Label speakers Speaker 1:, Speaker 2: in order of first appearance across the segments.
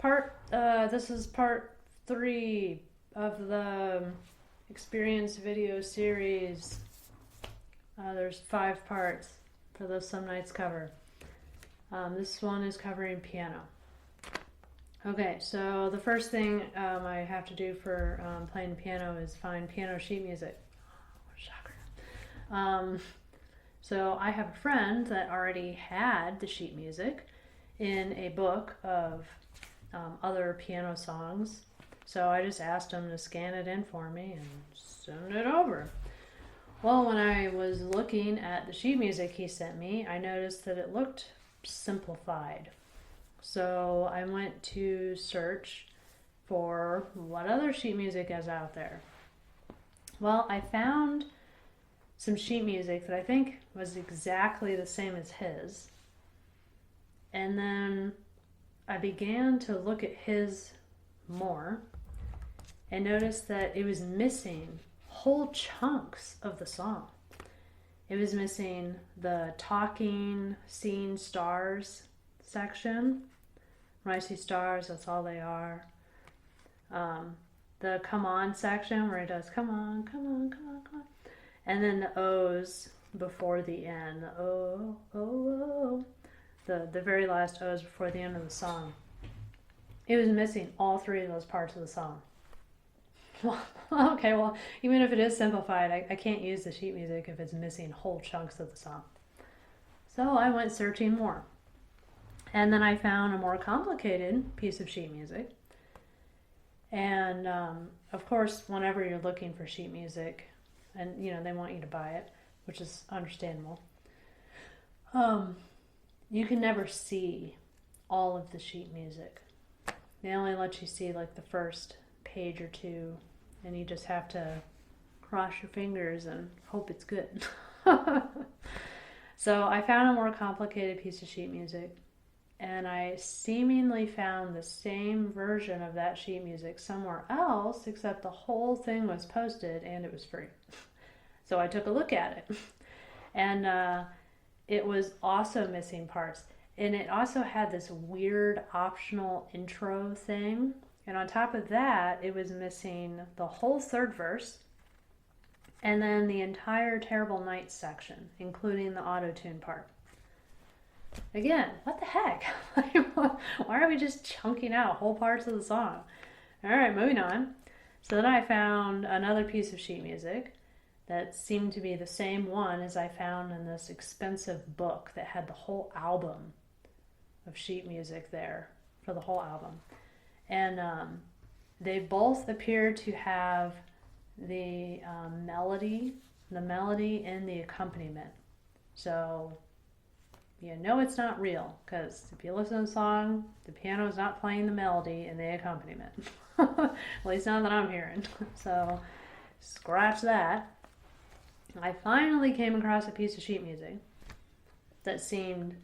Speaker 1: This is part 3 of the experience video series. There's 5 parts for the Some Nights cover. This one is covering piano. Okay, so the first thing I have to do for playing the piano is find piano sheet music. Shocker. So I have a friend that already had the sheet music in a book of other piano songs. So I just asked him to scan it in for me and send it over. Well, when I was looking at the sheet music he sent me, I noticed that it looked simplified. So I went to search for what other sheet music is out there. Well, I found some sheet music that I think was exactly the same as his. And then I began to look at his more and noticed that it was missing whole chunks of the song. It was missing the talking, seeing stars section. When I see stars, that's all they are. The come on section where he does come on, come on, come on, come on. And then the O's before the end. The oh, oh, oh. The very last O's before the end of the song. It was missing all 3 of those parts of the song. Okay, well, even if it is simplified, I can't use the sheet music if it's missing whole chunks of the song. So I went searching more. And then I found a more complicated piece of sheet music. And of course, whenever you're looking for sheet music, and they want you to buy it, which is understandable, you can never see all of the sheet music. They only let you see like the first page or 2, and you just have to cross your fingers and hope it's good. So I found a more complicated piece of sheet music, and I seemingly found the same version of that sheet music somewhere else, except the whole thing was posted and it was free. So I took a look at it, and it was also missing parts. And it also had this weird optional intro thing. And on top of that, it was missing the whole 3rd verse, and then the entire Terrible Night section, including the auto-tune part. Again, what the heck? Why are we just chunking out whole parts of the song? Alright, moving on. So then I found another piece of sheet music that seemed to be the same one as I found in this expensive book that had the whole album of sheet music there for the whole album. And they both appear to have the melody and the accompaniment. So it's not real, because if you listen to the song, the piano is not playing the melody and the accompaniment. At least not that I'm hearing. So scratch that. I finally came across a piece of sheet music that seemed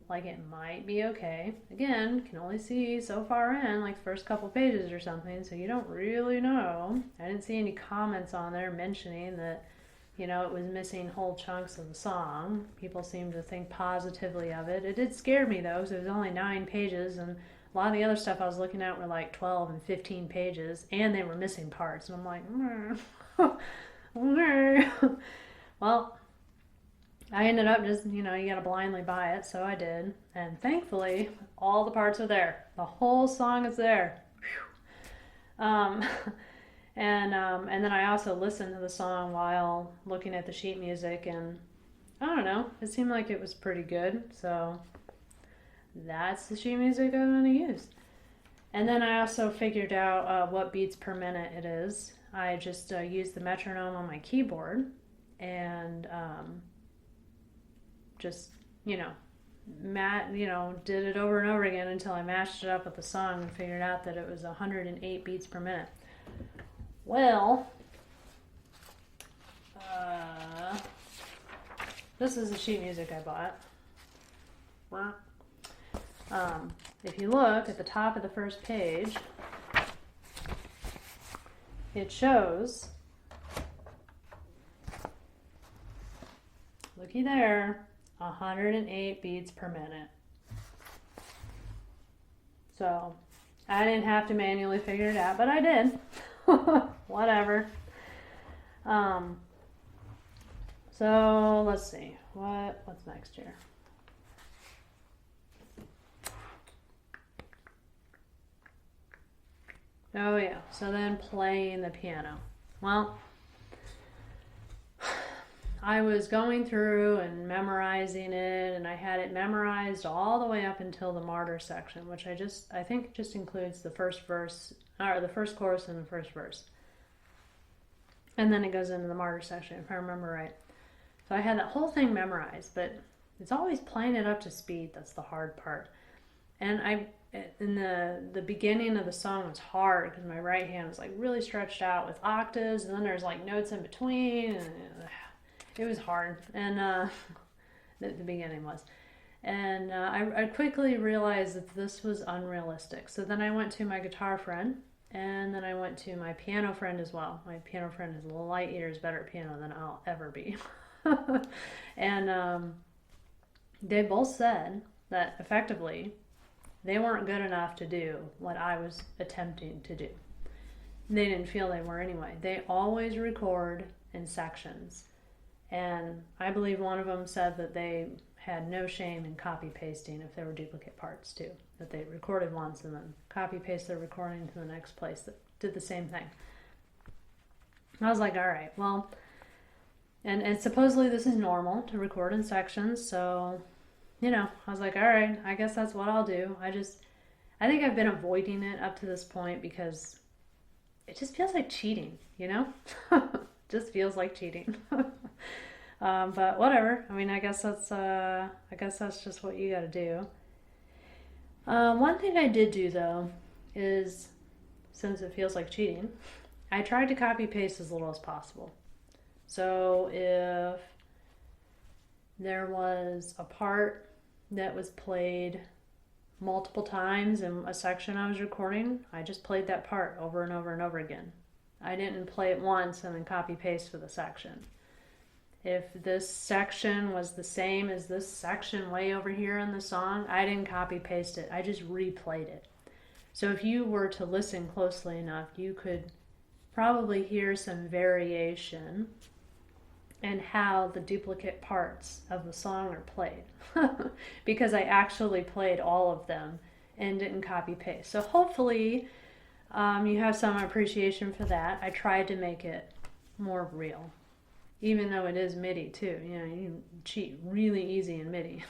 Speaker 1: like it might be okay. Again, can only see so far in, like the first couple pages or something, so you don't really know. I didn't see any comments on there mentioning that, it was missing whole chunks of the song. People seemed to think positively of it. It did scare me though, because it was only 9 pages, and a lot of the other stuff I was looking at were like 12 and 15 pages, and they were missing parts. And I'm like, well, I ended up just, you gotta blindly buy it, so I did. And thankfully, all the parts are there. The whole song is there. And then I also listened to the song while looking at the sheet music, and I don't know, it seemed like it was pretty good, so that's the sheet music I'm going to use. And then I also figured out what beats per minute it is. I just used the metronome on my keyboard, and just, did it over and over again until I matched it up with the song and figured out that it was 108 beats per minute. Well, this is the sheet music I bought. If you look at the top of the first page, it shows, looky there, 108 beats per minute. So I didn't have to manually figure it out, but I did. Whatever. So let's see. What's next here? Oh yeah, so then playing the piano. Well, I was going through and memorizing it, and I had it memorized all the way up until the martyr section, which I think just includes the first verse, or the first chorus and the first verse. And then it goes into the martyr section, if I remember right. So I had that whole thing memorized, but it's always playing it up to speed that's the hard part. And in the beginning of the song was hard because my right hand was like really stretched out with octaves, and then there's like notes in between, and it was hard. And the beginning was. And I quickly realized that this was unrealistic. So then I went to my guitar friend, and then I went to my piano friend as well. My piano friend is light years better at piano than I'll ever be. And they both said that effectively they weren't good enough to do what I was attempting to do. They didn't feel they were anyway. They always record in sections. And I believe one of them said that they had no shame in copy pasting if there were duplicate parts too. That they recorded once and then copy paste their recording to the next place that did the same thing. I was like, all right, well, and supposedly this is normal to record in sections, so I was like, all right, I guess that's what I'll do. I think I've been avoiding it up to this point because it just feels like cheating, just feels like cheating. But whatever. I mean, I guess that's just what you got to do. One thing I did do though is, since it feels like cheating, I tried to copy paste as little as possible. So if there was a part that was played multiple times in a section I was recording, I just played that part over and over and over again. I didn't play it once and then copy paste for the section. If this section was the same as this section way over here in the song, I didn't copy paste it. I just replayed it. So if you were to listen closely enough, you could probably hear some variation in how the duplicate parts of the song are played. Because I actually played all of them and didn't copy paste. So hopefully you have some appreciation for that. I tried to make it more real. Even though it is MIDI too. You can cheat really easy in MIDI.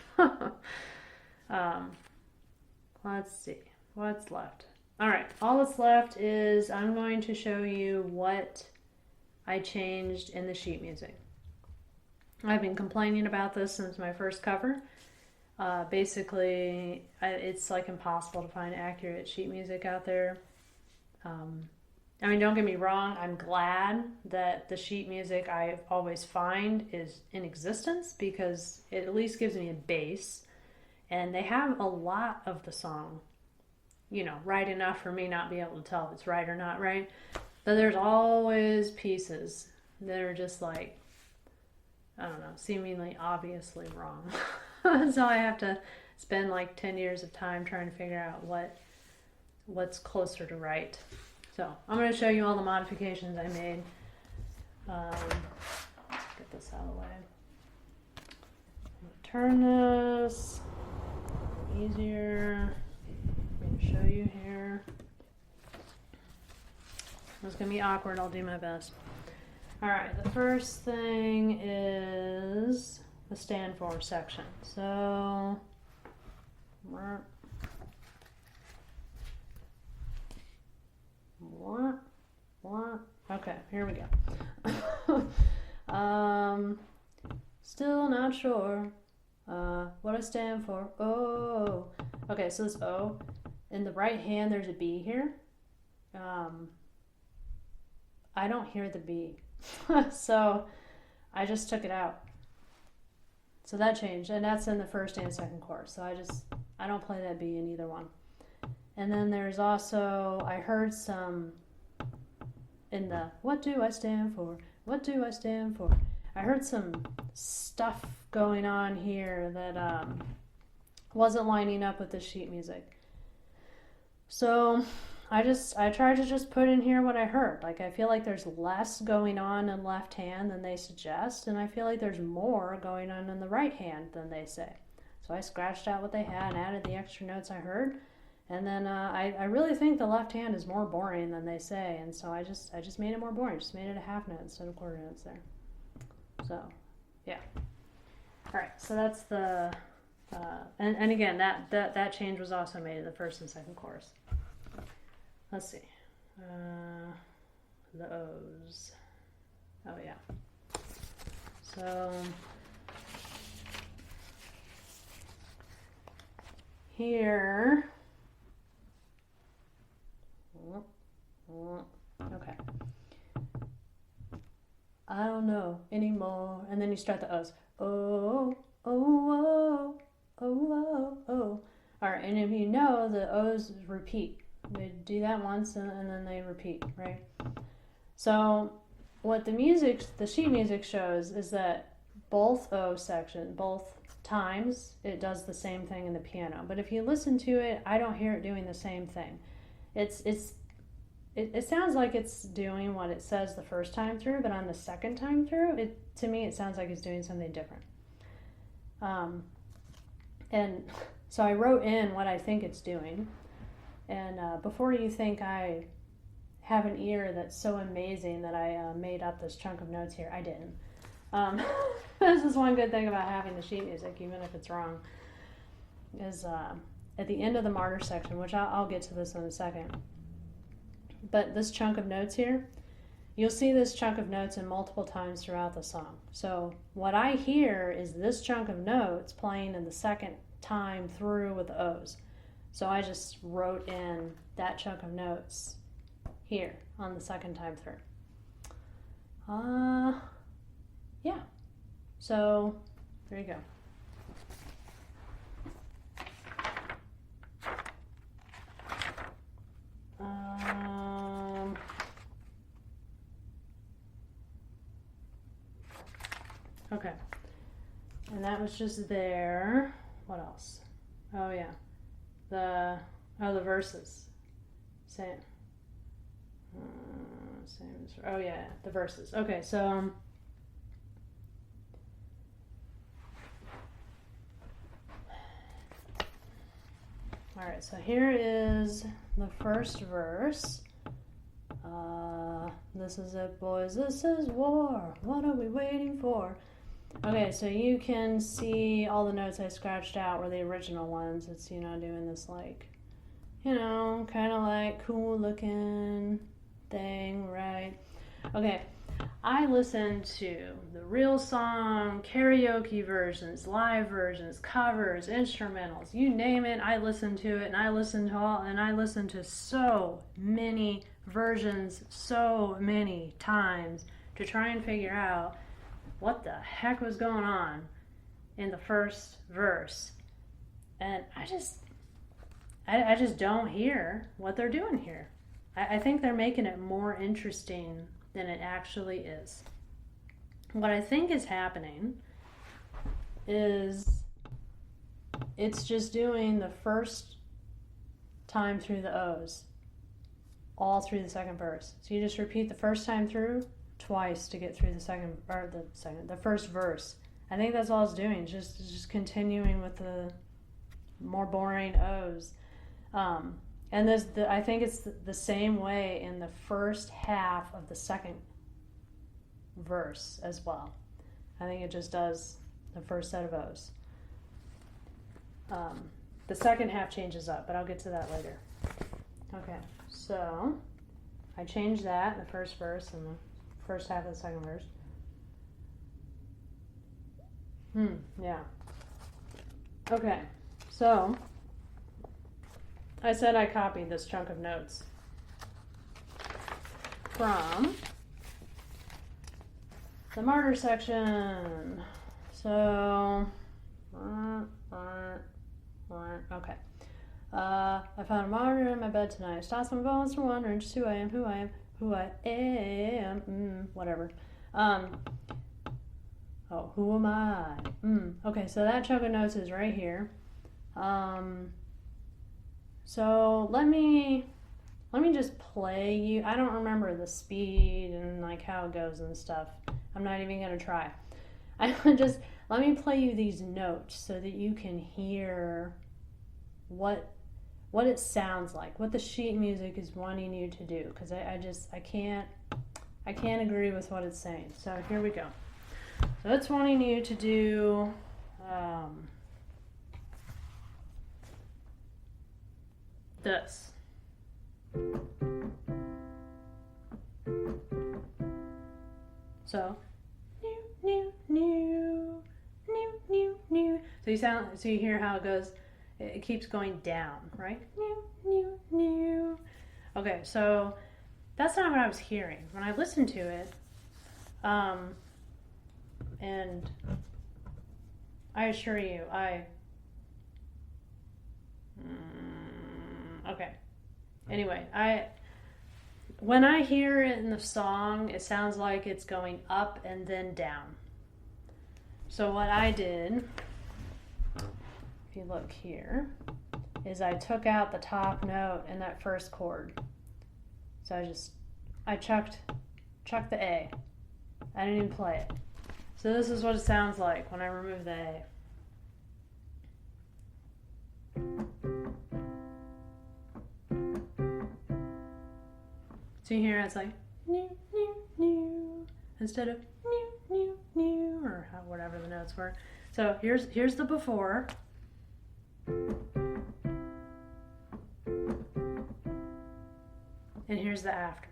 Speaker 1: Let's see. What's left? Alright, all that's left is I'm going to show you what I changed in the sheet music. I've been complaining about this since my first cover. Basically, it's like impossible to find accurate sheet music out there. I mean, don't get me wrong, I'm glad that the sheet music I always find is in existence because it at least gives me a base. And they have a lot of the song, right enough for me not be able to tell if it's right or not right. But there's always pieces that are just like, I don't know, seemingly obviously wrong. So I have to spend like 10 years of time trying to figure out what's closer to right. So I'm going to show you all the modifications I made. Let's get this out of the way. I'm going to turn this easier for me to show you here. It's going to be awkward. I'll do my best. All right, the first thing is the stand for section. So what? Okay, here we go. Still not sure what I stand for. Oh, okay. So this O in the right hand, there's a B here. I don't hear the B, so I just took it out. So that changed, and that's in the first and second chorus. So I don't play that B in either one. And then there's also, I heard some in the, what do I stand for? What do I stand for? I heard some stuff going on here that wasn't lining up with the sheet music. So I tried to just put in here what I heard. Like, I feel like there's less going on in left hand than they suggest, and I feel like there's more going on in the right hand than they say. So I scratched out what they had and added the extra notes I heard. And then I really think the left hand is more boring than they say, and so I just made it more boring. Just made it a half note instead of quarter notes there. So, yeah. All right. So that's the and again that change was also made in the first and second chorus. Let's see. The O's. Oh yeah. So here. Okay. I don't know anymore. And then you start the O's. Oh, oh, oh, oh, oh, oh. All right, and if you know, the O's repeat. They do that once and then they repeat, right? So what the sheet music shows is that both times, it does the same thing in the piano. But if you listen to it, I don't hear it doing the same thing. It sounds like it's doing what it says the first time through, but on the second time through, to me it sounds like it's doing something different. And so I wrote in what I think it's doing. And before you think I have an ear that's so amazing that I made up this chunk of notes here, I didn't. This is one good thing about having the sheet music, even if it's wrong, is at the end of the Martyr section, which I'll get to this in a second. But this chunk of notes here, you'll see this chunk of notes in multiple times throughout the song. So what I hear is this chunk of notes playing in the second time through with the O's. So I just wrote in that chunk of notes here on the second time through. Yeah. So there you go. Okay. And that was just there. What else? Oh yeah. The verses. Same. Oh yeah, the verses. Okay, so all right, so here is the first verse. This is it, boys. This is war. What are we waiting for? Okay, so you can see all the notes I scratched out were the original ones. It's, doing this like, kind of like cool looking thing, right? Okay, I listened to the real song, karaoke versions, live versions, covers, instrumentals, you name it. I listened to it, and I listened to so many versions so many times to try and figure out what the heck was going on in the first verse. And I just don't hear what they're doing here. I think they're making it more interesting than it actually is. What I think is happening is it's just doing the first time through the O's all through the second verse. So you just repeat the first time through twice to get through the first verse. I think that's all it's doing, just continuing with the more boring O's. And I think it's the same way in the first half of the second verse as well. I think it just does the first set of O's. The second half changes up, but I'll get to that later. Okay, so I changed that in the first verse and the first half of the second verse. Yeah. Okay, so I said I copied this chunk of notes from the Martyr section. So, okay. I found a martyr in my bed tonight. Stops my bones from wondering just who I am, whatever. Who am I? Okay, so that chunk of notes is right here. So let me just play you. I don't remember the speed and like how it goes and stuff. I'm not even gonna try. Let me play you these notes so that you can hear what it sounds like, what the sheet music is wanting you to do. Because I can't agree with what it's saying. So here we go. So it's wanting you to do this. So new, new, new, new, new. So you hear how it goes. It keeps going down, right? New, new, new. Okay, so that's not what I was hearing when I listened to it. And I assure you, okay. Anyway, when I hear it in the song, it sounds like it's going up and then down. So what I did, if you look here, is I took out the top note in that first chord. So I chucked the A. I didn't even play it. So this is what it sounds like when I remove the A. So you hear it's like new, new, new instead of new, new, new, or whatever the notes were. So here's the before. And here's the after.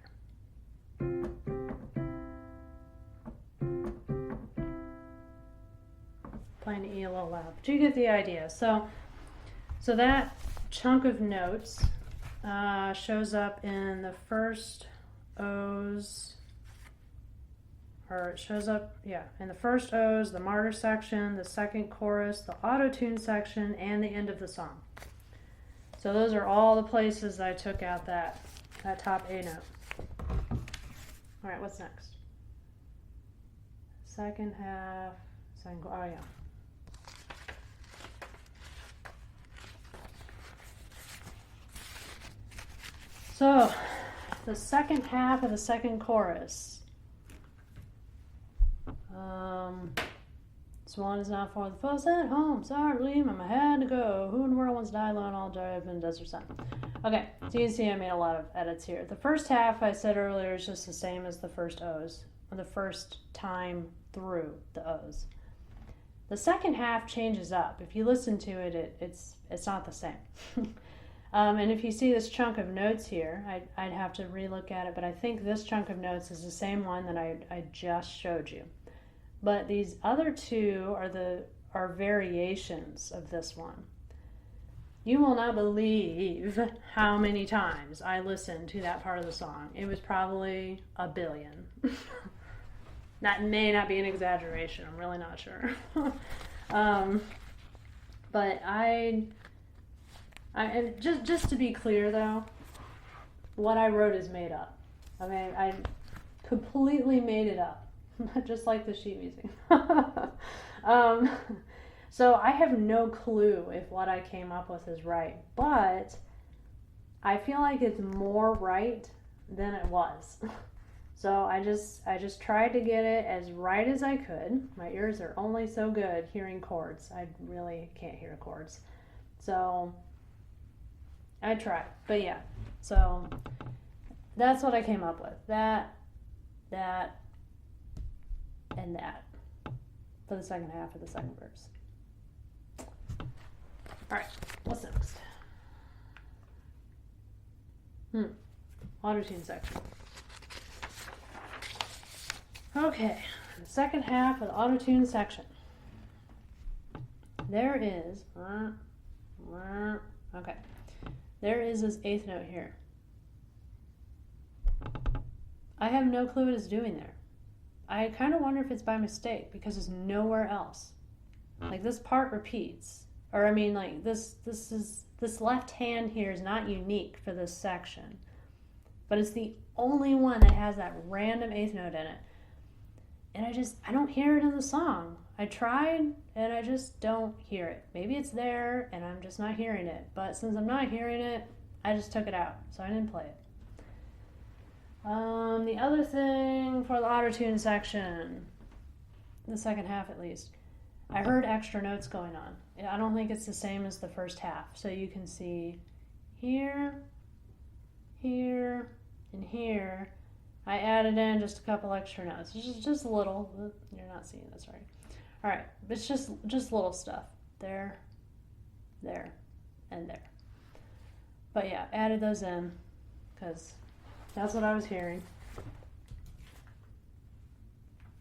Speaker 1: Playing the E a little loud, but you get the idea. So that chunk of notes shows up in the first O's, or it shows up, in the first O's, the martyr section, the second chorus, the auto-tune section, and the end of the song. So those are all the places I took out that top A note. All right, what's next? Second half, oh yeah. So, the second half of the second chorus. Swan is not for the fuss at home. Sorry to leave him, I had to go. Who in the world wants to die alone all drive in the desert sun? Okay, so you can see I made a lot of edits here. The first half, I said earlier, is just the same as the first O's, or the first time through the O's. The second half changes up. If you listen to it, it's not the same. And if you see this chunk of notes here, I'd have to relook at it, but I think this chunk of notes is the same one that I just showed you. But these other two are variations of this one. You will not believe how many times I listened to that part of the song. It was probably 1 billion. That may not be an exaggeration. I'm really not sure. But I just to be clear though, what I wrote is made up. I mean, I completely made it up, just like the sheet music. So I have no clue if what I came up with is right, but I feel like it's more right than it was. So I just tried to get it as right as I could. My ears are only so good hearing chords. I really can't hear chords. So I tried, but yeah. So that's what I came up with. That, and that for the second half of the second verse. All right, what's next? Auto-tune section. Okay, the second half of the auto-tune section. There is, okay, there is this eighth note here. I have no clue what it's doing there. I kind of wonder if it's by mistake because it's nowhere else. Like this part repeats. Or I mean, like this left hand here is not unique for this section, but it's the only one that has that random eighth note in it. And I don't hear it in the song. I tried and I just don't hear it. Maybe it's there and I'm just not hearing it. But since I'm not hearing it, I just took it out. So I didn't play it. The other thing for the auto-tune section, the second half at least, I heard extra notes going on. I don't think it's the same as the first half. So you can see here, here, and here. I added in just a couple extra notes. Just a little. You're not seeing this, right? All right, it's just little stuff. There, there, and there. But yeah, added those in because that's what I was hearing.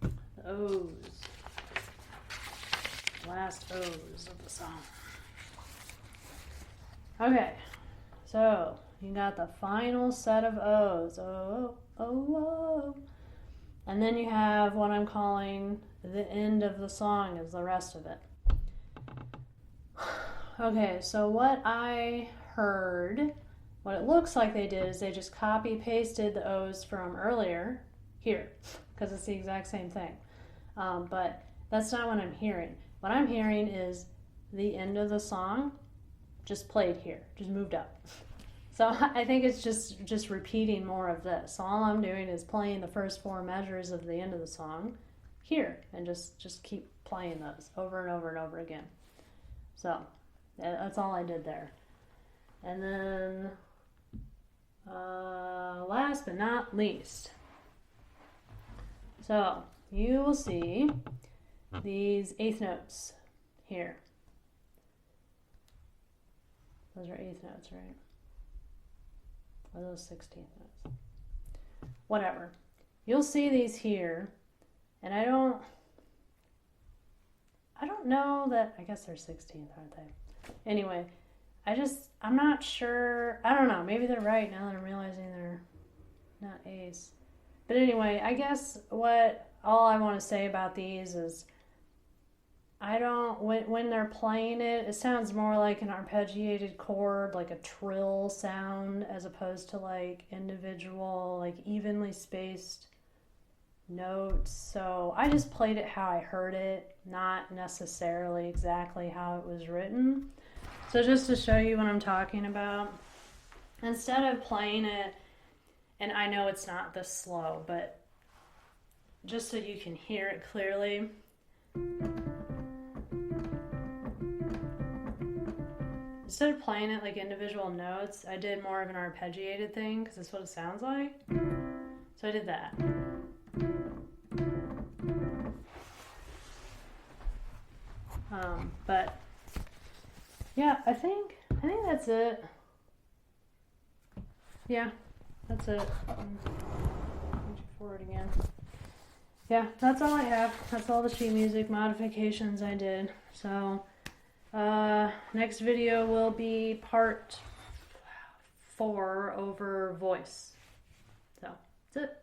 Speaker 1: The O's. Last O's of the song. Okay, so you got the final set of O's. Oh, oh, oh. And then you have what I'm calling the end of the song is the rest of it. Okay, so what I heard, what it looks like they did is they just copy pasted the O's from earlier here, because it's the exact same thing. But that's not what I'm hearing. What I'm hearing is the end of the song just played here, just moved up. So I think it's just repeating more of this. All I'm doing is playing the first 4 measures of the end of the song here and just keep playing those over and over and over again. So that's all I did there. And then last but not least, so you will see these eighth notes here. Those are eighth notes, right? Or those 16th notes? Whatever. You'll see these here, and I don't know that, I guess they're 16th, aren't they? Anyway, I'm not sure. I don't know. Maybe they're right now that I'm realizing they're not eighths. But anyway, I guess all I want to say about these is when they're playing it, it sounds more like an arpeggiated chord, like a trill sound, as opposed to like individual, like evenly spaced notes. So I just played it how I heard it, not necessarily exactly how it was written. So just to show you what I'm talking about, instead of playing it, and I know it's not this slow, but just so you can hear it clearly. Instead of playing it like individual notes, I did more of an arpeggiated thing because that's what it sounds like. So I did that. But yeah, I think that's it. Yeah, that's it. Forward again. Yeah, that's all I have. That's all the sheet music modifications I did. So next video will be part 4 over voice. So that's it.